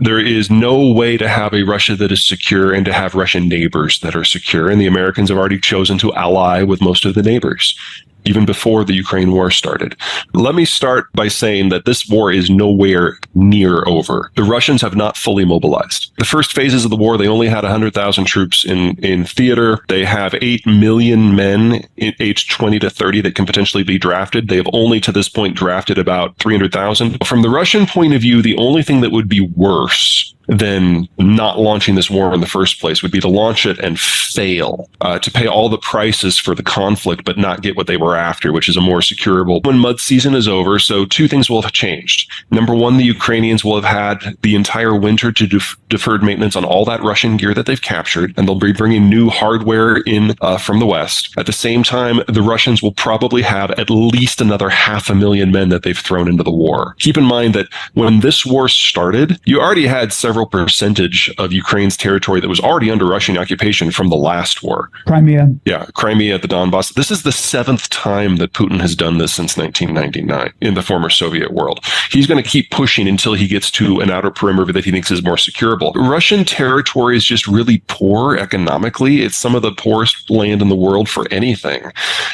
There is no way to have a Russia that is secure and to have Russian neighbors that are secure. And the Americans have already chosen to ally with most of the neighbors, even before the Ukraine war started. Let me start by saying that this war is nowhere near over. The Russians have not fully mobilized. The first phases of the war, they only had 100,000 troops in theater. They have 8 million men aged 20 to 30 that can potentially be drafted. They have only to this point drafted about 300,000. From the Russian point of view, the only thing that would be worse than not launching this war in the first place would be to launch it and fail, to pay all the prices for the conflict, but not get what they were after, which is a more securable when mud season is over. So two things will have changed. Number one, the Ukrainians will have had the entire winter to deferred maintenance on all that Russian gear that they've captured, and they'll be bringing new hardware in from the West. At the same time, the Russians will probably have at least another 500,000 men that they've thrown into the war. Keep in mind that when this war started, you already had several percentage of Ukraine's territory that was already under Russian occupation from the last war. Crimea. Yeah, Crimea, the Donbass. This is the 7th time that Putin has done this since 1999 in the former Soviet world. He's going to keep pushing until he gets to an outer perimeter that he thinks is more securable. Russian territory is just really poor economically. It's some of the poorest land in the world for anything.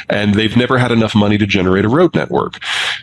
And they've never had enough money to generate a road network.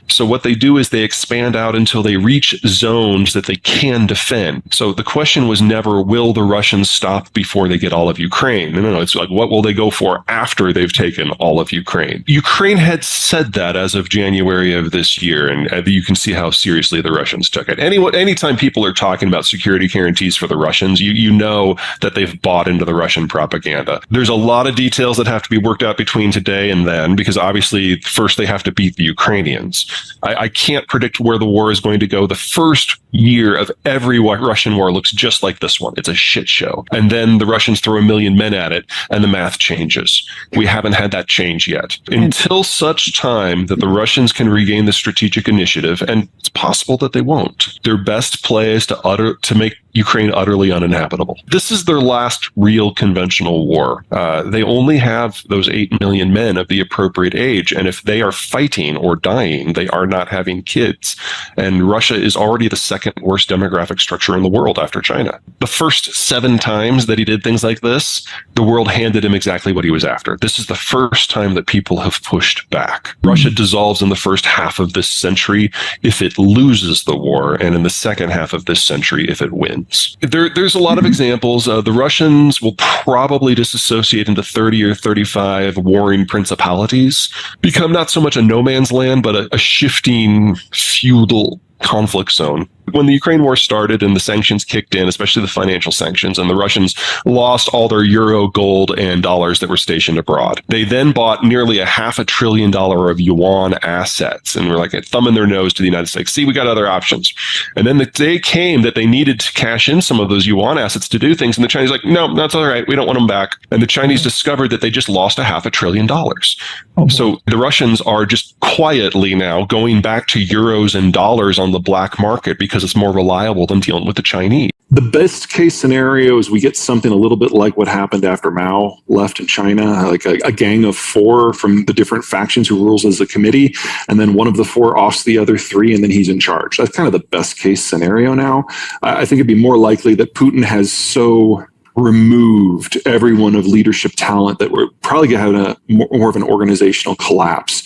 So what they do is they expand out until they reach zones that they can defend. So the question was never, will the Russians stop before they get all of Ukraine? No. It's like, what will they go for after they've taken all of Ukraine? Ukraine had said that as of January of this year, and you can see how seriously the Russians took it. Anytime people are talking about security guarantees for the Russians, you know that they've bought into the Russian propaganda. There's a lot of details that have to be worked out between today and then, because obviously first they have to beat the Ukrainians. I can't predict where the war is going to go. The first year of every Russian war looks just like this one. It's a shit show. And then the Russians throw 1 million men at it and the math changes. We haven't had that change yet. Until such time that the Russians can regain the strategic initiative, and it's possible that they won't, their best play is to make Ukraine utterly uninhabitable. This is their last real conventional war. They only have those 8 million men of the appropriate age, and if they are fighting or dying, they are not having kids. And Russia is already the second worst demographic structure in the world after China. The first 7 times that he did things like this, the world handed him exactly what he was after. This is the first time that people have pushed back. Russia dissolves in the first half of this century if it loses the war, and in the second half of this century if it wins. There's a lot of examples. The Russians will probably disassociate into 30 or 35 warring principalities, become not so much a no man's land, but a shifting feudal conflict zone. When the Ukraine war started and the sanctions kicked in, especially the financial sanctions, and the Russians lost all their euro, gold, and dollars that were stationed abroad, they then bought nearly $500 billion of yuan assets and were like thumbing their nose to the United States. See, we got other options. And then the day came that they needed to cash in some of those yuan assets to do things. And the Chinese were like, no, that's all right. We don't want them back. And the Chinese discovered that they just lost $500 billion. So the Russians are just quietly now going back to euros and dollars on the black market because it's more reliable than dealing with the Chinese. The best case scenario is we get something a little bit like what happened after Mao left in China, like a gang of 4 from the different factions who rules as a committee, and then one of the 4 offs the other 3, and then he's in charge. That's kind of the best case scenario now. I think it'd be more likely that Putin has so removed everyone of leadership talent that we're probably going to have more of an organizational collapse.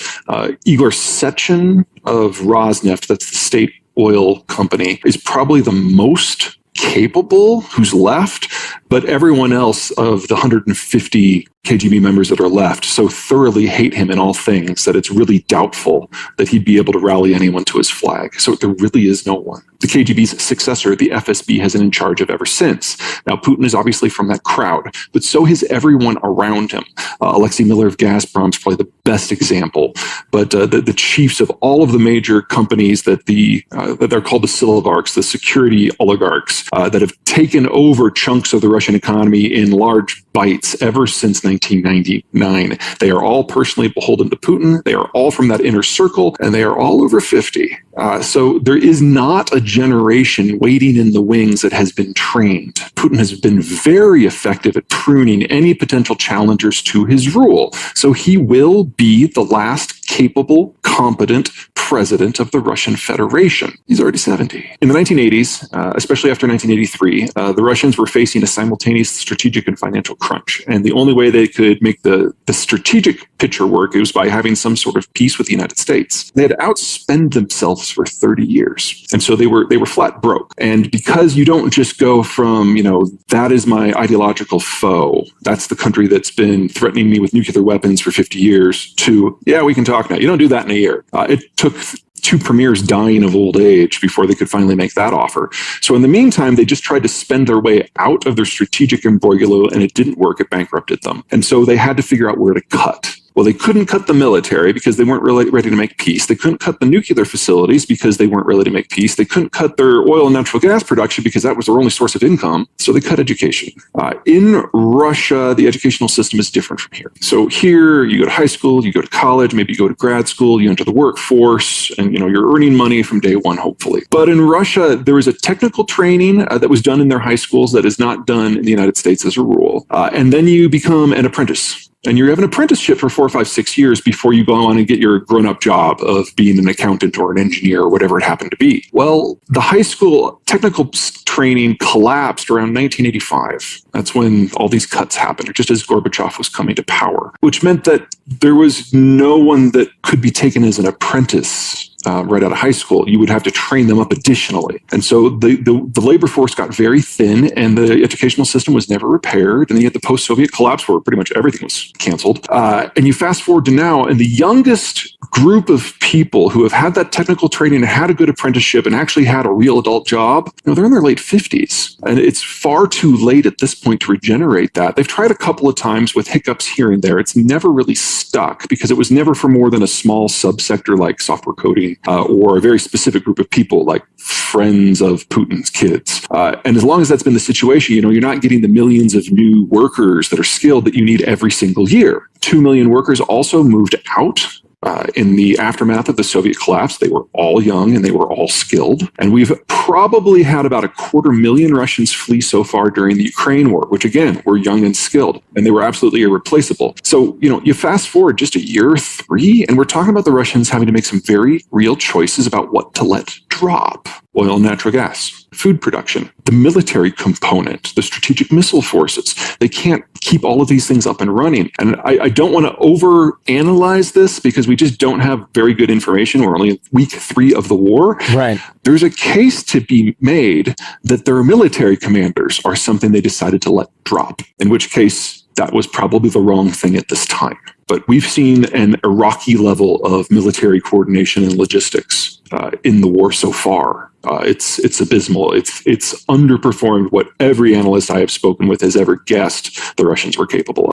Igor Sechin of Rosneft, that's the state oil company, is probably the most capable who's left, but everyone else of the 150 KGB members that are left so thoroughly hate him in all things that it's really doubtful that he'd be able to rally anyone to his flag. So there really is no one. The KGB's successor, the FSB, has been in charge of ever since. Now, Putin is obviously from that crowd, but so has everyone around him. Alexei Miller of Gazprom is probably the best example. But the chiefs of all of the major companies that they're called the Silivarchs, the security oligarchs, that have taken over chunks of the Russian economy in large bites ever since 1999. They are all personally beholden to Putin. They are all from that inner circle, and they are all over 50. So there is not a generation waiting in the wings that has been trained. Putin has been very effective at pruning any potential challengers to his rule. So he will be the last capable, competent president of the Russian Federation. He's already 70. In the 1980s, especially after 1983, the Russians were facing a simultaneous strategic and financial crunch. And the only way they could make the strategic picture work was by having some sort of peace with the United States. They had outspent themselves for 30 years. And so they were flat broke. And because you don't just go from, that is my ideological foe, that's the country that's been threatening me with nuclear weapons for 50 years, to, yeah, we can talk now. You don't do that in a year. It took 2 premiers dying of old age before they could finally make that offer. So in the meantime, they just tried to spend their way out of their strategic imbroglio, and it didn't work. It bankrupted them. And so they had to figure out where to cut. Well, they couldn't cut the military because they weren't really ready to make peace. They couldn't cut the nuclear facilities because they weren't ready to make peace. They couldn't cut their oil and natural gas production because that was their only source of income. So they cut education. In Russia, the educational system is different from here. So here, you go to high school, you go to college, maybe you go to grad school, you enter the workforce, and you're earning money from day one, hopefully. But in Russia, there is a technical training that was done in their high schools that is not done in the United States as a rule. And then you become an apprentice. And you have an apprenticeship for 4, 5, 6 years before you go on and get your grown-up job of being an accountant or an engineer or whatever it happened to be. Well, the high school technical training collapsed around 1985. That's when all these cuts happened, just as Gorbachev was coming to power, which meant that there was no one that could be taken as an apprentice right out of high school. You would have to train them up additionally. And so the labor force got very thin, and the educational system was never repaired. And then you had the post-Soviet collapse where pretty much everything was canceled. And you fast forward to now, and the youngest group of people who have had that technical training and had a good apprenticeship and actually had a real adult job, they're in their late 50s. And it's far too late at this point to regenerate that. They've tried a couple of times with hiccups here and there. It's never really stuck because it was never for more than a small subsector like software coding or a very specific group of people like friends of Putin's kids. And as long as that's been the situation, you're not getting the millions of new workers that are skilled that you need every single year. 2 million workers also moved out. In the aftermath of the Soviet collapse. They were all young and they were all skilled. And we've probably had about 250,000 Russians flee so far during the Ukraine war, which again, were young and skilled, and they were absolutely irreplaceable. So, you fast forward just a year or 3, and we're talking about the Russians having to make some very real choices about what to let drop. Oil and natural gas, food production, the military component, the strategic missile forces. They can't keep all of these things up and running. And I don't want to overanalyze this because we just don't have very good information. We're only in week 3 of the war. Right. There's a case to be made that their military commanders are something they decided to let drop, in which case that was probably the wrong thing at this time. But we've seen an Iraqi level of military coordination and logistics in the war so far. It's abysmal. It's underperformed what every analyst I have spoken with has ever guessed the Russians were capable of.